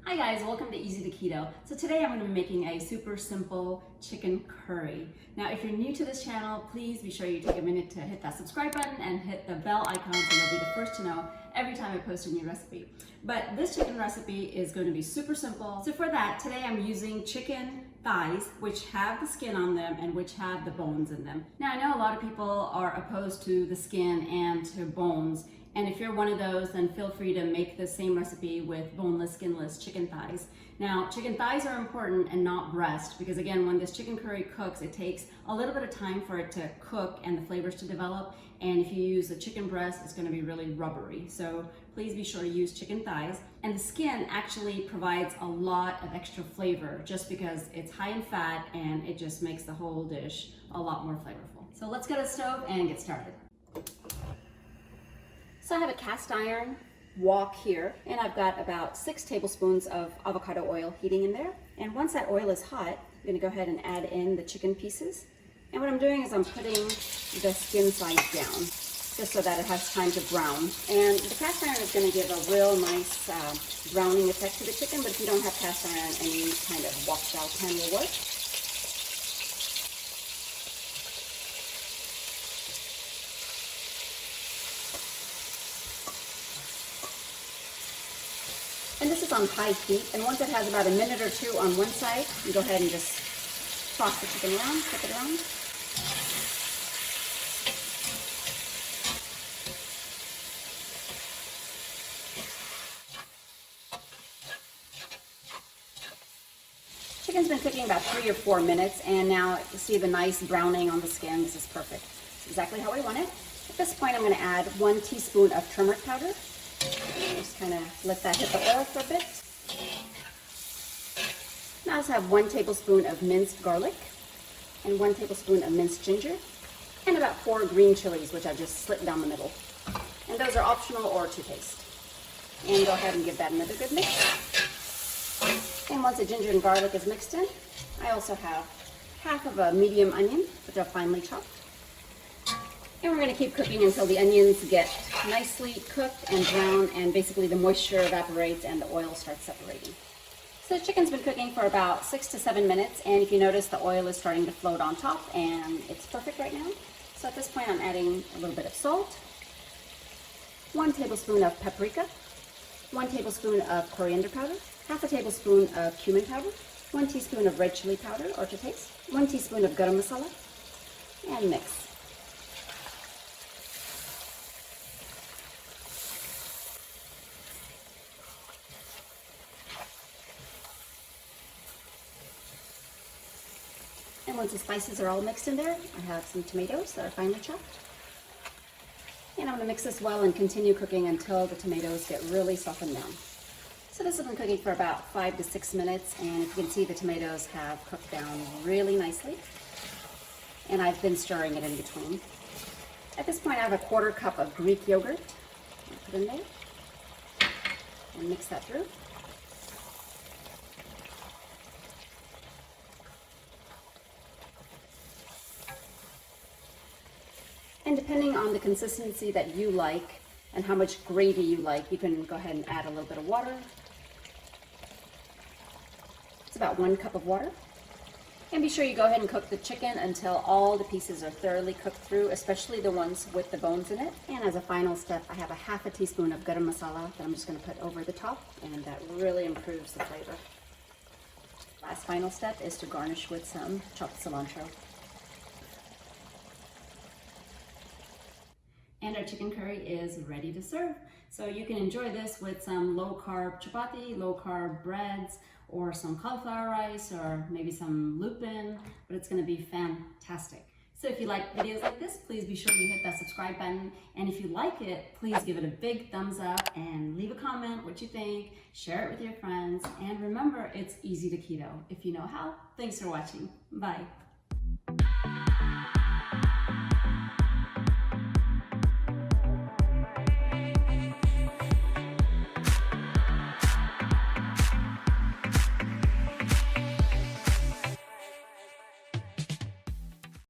Hi guys, welcome to Easy to Keto. So today I'm going to be making a super simple chicken curry. Now if you're new to this channel, please be sure you take a minute to hit that subscribe button and hit the bell icon so you'll be the first to know every time I post a new recipe. But this chicken recipe is going to be super simple. So for that, today I'm using chicken thighs, which have the skin on them and which have the bones in them. Now I know a lot of people are opposed to the skin and to bones. And if you're one of those, then feel free to make the same recipe with boneless, skinless chicken thighs. Now, chicken thighs are important and not breast because again, when this chicken curry cooks, it takes a little bit of time for it to cook and the flavors to develop. And if you use a chicken breast, it's gonna be really rubbery. So please be sure to use chicken thighs. And the skin actually provides a lot of extra flavor just because it's high in fat and it just makes the whole dish a lot more flavorful. So let's get a stove and get started. So I have a cast iron wok here, and I've got about 6 tablespoons of avocado oil heating in there. And once that oil is hot, I'm gonna go ahead and add in the chicken pieces. And what I'm doing is I'm putting the skin side down, just so that it has time to brown. And the cast iron is gonna give a real nice browning effect to the chicken, but if you don't have cast iron, any kind of wok style pan will work. And this is on high heat, and once it has about a minute or two on one side, you go ahead and just toss the chicken around, flip it around. Chicken's been cooking about 3 or 4 minutes, and now you see the nice browning on the skin. This is perfect. It's exactly how we want it. At this point, I'm going to add 1 teaspoon of turmeric powder. Just kind of let that hit the oil for a bit. Now I also have 1 tablespoon of minced garlic and 1 tablespoon of minced ginger and about 4 green chilies, which I've just slit down the middle. And those are optional or to taste. And go ahead and give that another good mix. And once the ginger and garlic is mixed in, I also have half of a medium onion, which I've finely chopped. And we're going to keep cooking until the onions get nicely cooked and brown and basically the moisture evaporates and the oil starts separating. So the chicken's been cooking for about 6 to 7 minutes, and if you notice the oil is starting to float on top and it's perfect right now. So at this point I'm adding a little bit of salt, 1 tablespoon of paprika, 1 tablespoon of coriander powder, half a tablespoon of cumin powder, 1 teaspoon of red chili powder or to taste, 1 teaspoon of garam masala, and mix. And once the spices are all mixed in there, I have some tomatoes that are finely chopped. And I'm going to mix this well and continue cooking until the tomatoes get really softened down. So this has been cooking for about 5 to 6 minutes, and if you can see, the tomatoes have cooked down really nicely. And I've been stirring it in between. At this point I have a 1/4 cup of Greek yogurt. I'll put in there and mix that through. And depending on the consistency that you like and how much gravy you like, you can go ahead and add a little bit of water. It's about 1 cup of water. And be sure you go ahead and cook the chicken until all the pieces are thoroughly cooked through, especially the ones with the bones in it. And as a final step, I have a half a teaspoon of garam masala that I'm just going to put over the top, and that really improves the flavor. Last final step is to garnish with some chopped cilantro. And our chicken curry is ready to serve. So you can enjoy this with some low-carb chapati, low-carb breads, or some cauliflower rice, or maybe some lupin, but it's gonna be fantastic. So if you like videos like this, please be sure you hit that subscribe button. And if you like it, please give it a big thumbs up and leave a comment what you think, share it with your friends, and remember, it's easy to keto. If you know how. Thanks for watching. Bye.